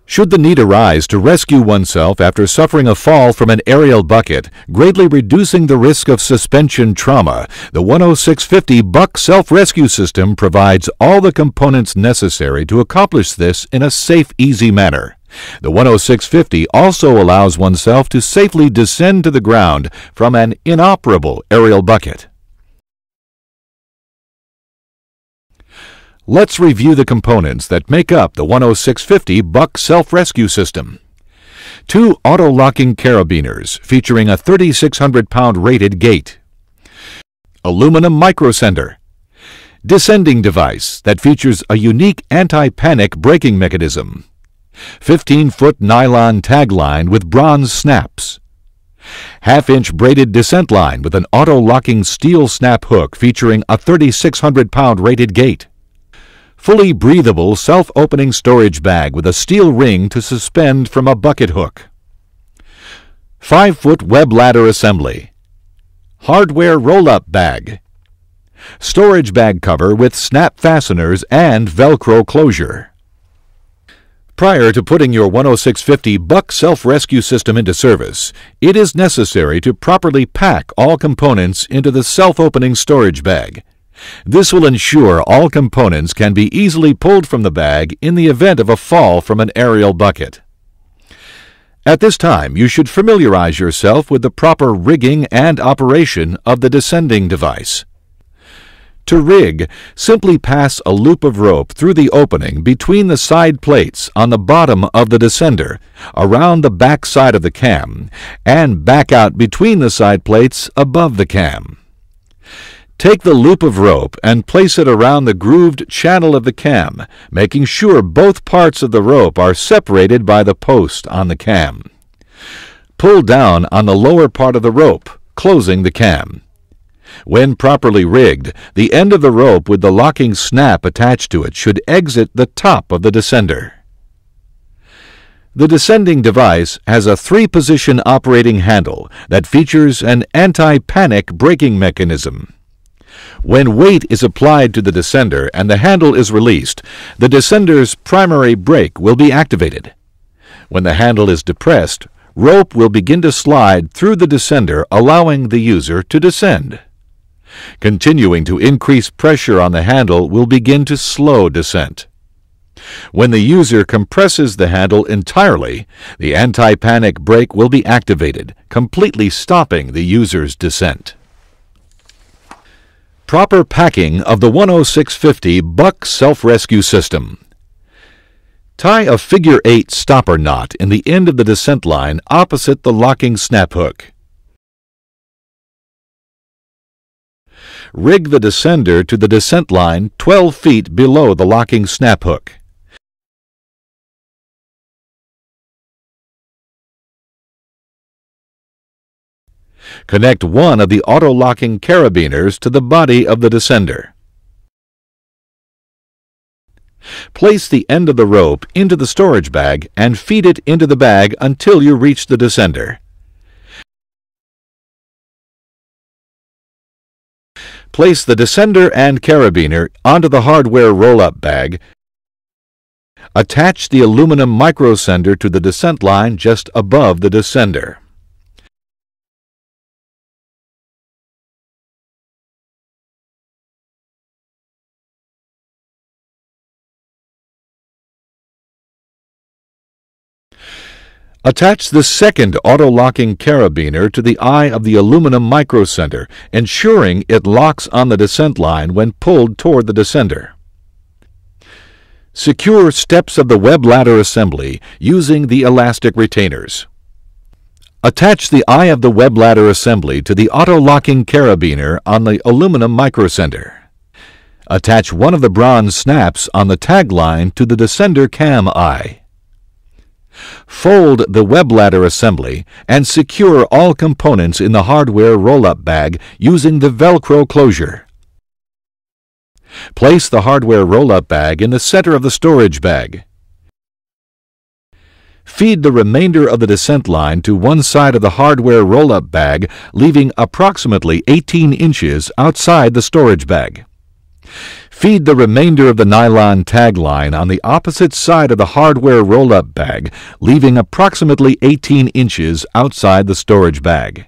Should the need arise to rescue oneself after suffering a fall from an aerial bucket, greatly reducing the risk of suspension trauma, the 10650 Buck Self-Rescue System provides all the components necessary to accomplish this in a safe, easy manner. The 10650 also allows oneself to safely descend to the ground from an inoperable aerial bucket. Let's review the components that make up the 10650 Buck Self-Rescue System. 2 auto-locking carabiners featuring a 3,600-pound rated gate. Aluminum microsender. Descending device that features a unique anti-panic braking mechanism. 15-foot nylon tag line with bronze snaps. Half-inch braided descent line with an auto-locking steel snap hook featuring a 3,600-pound rated gate. Fully breathable self-opening storage bag with a steel ring to suspend from a bucket hook. 5-foot web ladder assembly. Hardware roll-up bag. Storage bag cover with snap fasteners and Velcro closure. Prior to putting your 10650 Buck Self-Rescue System into service, it is necessary to properly pack all components into the self-opening storage bag. This will ensure all components can be easily pulled from the bag in the event of a fall from an aerial bucket. At this time, you should familiarize yourself with the proper rigging and operation of the descending device. To rig, simply pass a loop of rope through the opening between the side plates on the bottom of the descender, around the back side of the cam, and back out between the side plates above the cam. Take the loop of rope and place it around the grooved channel of the cam, making sure both parts of the rope are separated by the post on the cam. Pull down on the lower part of the rope, closing the cam. When properly rigged, the end of the rope with the locking snap attached to it should exit the top of the descender. The descending device has a 3-position operating handle that features an anti-panic braking mechanism. When weight is applied to the descender and the handle is released, the descender's primary brake will be activated. When the handle is depressed, rope will begin to slide through the descender, allowing the user to descend. Continuing to increase pressure on the handle will begin to slow descent. When the user compresses the handle entirely, the anti-panic brake will be activated, completely stopping the user's descent. Proper packing of the 10650 Buck Self-Rescue System. Tie a figure 8 stopper knot in the end of the descent line opposite the locking snap hook. Rig the descender to the descent line 12 feet below the locking snap hook. Connect one of the auto-locking carabiners to the body of the descender. Place the end of the rope into the storage bag and feed it into the bag until you reach the descender. Place the descender and carabiner onto the hardware roll-up bag. Attach the aluminum microsender to the descent line just above the descender. Attach the second auto-locking carabiner to the eye of the aluminum microsender, ensuring it locks on the descent line when pulled toward the descender. Secure steps of the web ladder assembly using the elastic retainers. Attach the eye of the web ladder assembly to the auto-locking carabiner on the aluminum microsender. Attach one of the bronze snaps on the tag line to the descender cam eye. Fold the web ladder assembly and secure all components in the hardware roll-up bag using the Velcro closure. Place the hardware roll-up bag in the center of the storage bag. Feed the remainder of the descent line to one side of the hardware roll-up bag, leaving approximately 18 inches outside the storage bag. Feed the remainder of the nylon tag line on the opposite side of the hardware roll-up bag, leaving approximately 18 inches outside the storage bag.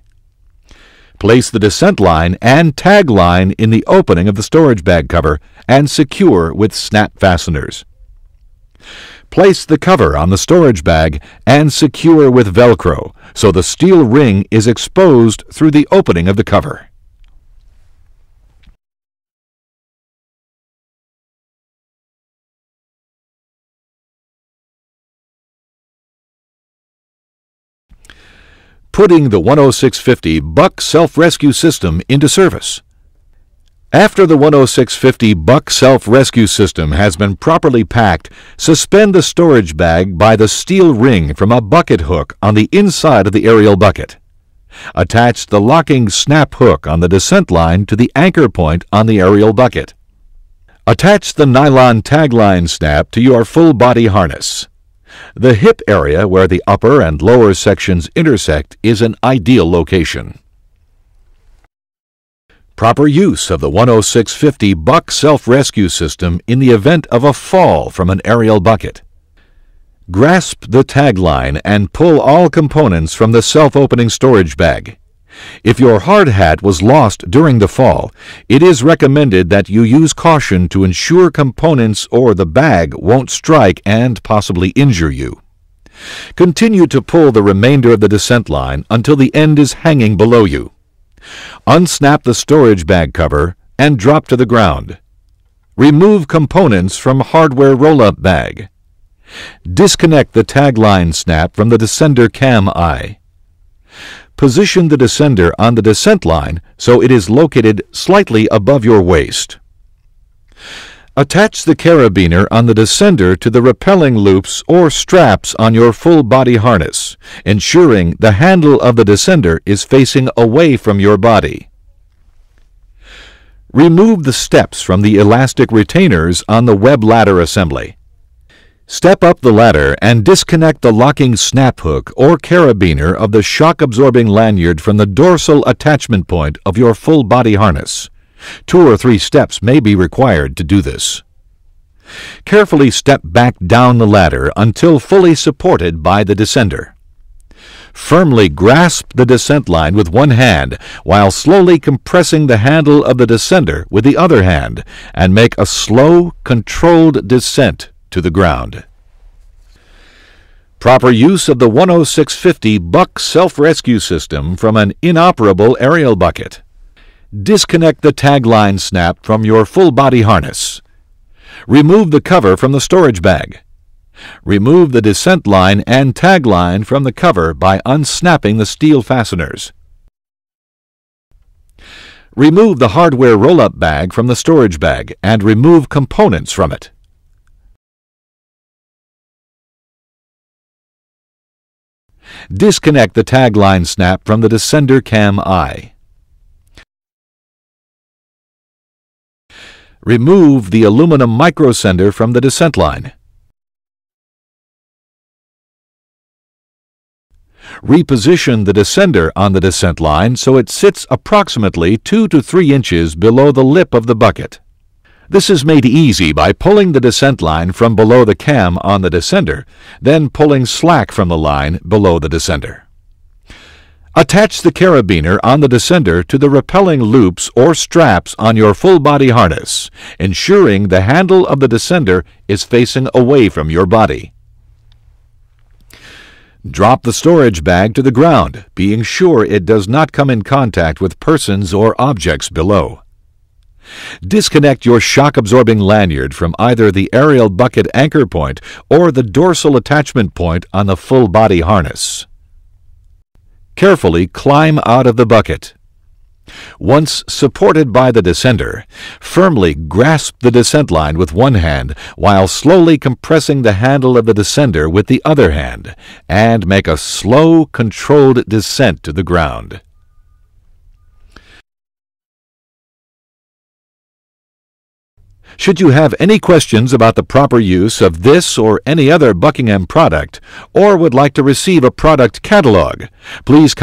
Place the descent line and tag line in the opening of the storage bag cover and secure with snap fasteners. Place the cover on the storage bag and secure with Velcro so the steel ring is exposed through the opening of the cover. Putting the 10650 Buck Self-Rescue System into service. After the 10650 Buck Self-Rescue System has been properly packed, suspend the storage bag by the steel ring from a bucket hook on the inside of the aerial bucket. Attach the locking snap hook on the descent line to the anchor point on the aerial bucket. Attach the nylon tagline snap to your full-body harness. The hip area where the upper and lower sections intersect is an ideal location. Proper use of the 10650 Buck Self-Rescue System in the event of a fall from an aerial bucket. Grasp the tagline and pull all components from the self-opening storage bag. If your hard hat was lost during the fall, it is recommended that you use caution to ensure components or the bag won't strike and possibly injure you. Continue to pull the remainder of the descent line until the end is hanging below you. Unsnap the storage bag cover and drop to the ground. Remove components from hardware roll-up bag. Disconnect the tagline snap from the descender cam eye. Position the descender on the descent line so it is located slightly above your waist. Attach the carabiner on the descender to the rappelling loops or straps on your full-body harness, ensuring the handle of the descender is facing away from your body. Remove the steps from the elastic retainers on the web ladder assembly. Step up the ladder and disconnect the locking snap hook or carabiner of the shock-absorbing lanyard from the dorsal attachment point of your full-body harness. 2 or 3 steps may be required to do this. Carefully step back down the ladder until fully supported by the descender. Firmly grasp the descent line with one hand while slowly compressing the handle of the descender with the other hand and make a slow, controlled descent to the ground. Proper use of the 10650 Buck Self-Rescue System from an inoperable aerial bucket. Disconnect the tagline snap from your full-body harness. Remove the cover from the storage bag. Remove the descent line and tagline from the cover by unsnapping the steel fasteners. Remove the hardware roll-up bag from the storage bag and remove components from it. Disconnect the tagline snap from the descender cam eye. Remove the aluminum microsender from the descent line. Reposition the descender on the descent line so it sits approximately 2 to 3 inches below the lip of the bucket. This is made easy by pulling the descent line from below the cam on the descender, then pulling slack from the line below the descender. Attach the carabiner on the descender to the rappelling loops or straps on your full-body harness, ensuring the handle of the descender is facing away from your body. Drop the storage bag to the ground, being sure it does not come in contact with persons or objects below. Disconnect your shock-absorbing lanyard from either the aerial bucket anchor point or the dorsal attachment point on the full-body harness. Carefully climb out of the bucket. Once supported by the descender, firmly grasp the descent line with one hand while slowly compressing the handle of the descender with the other hand, and make a slow, controlled descent to the ground. Should you have any questions about the proper use of this or any other Buckingham product, or would like to receive a product catalog, please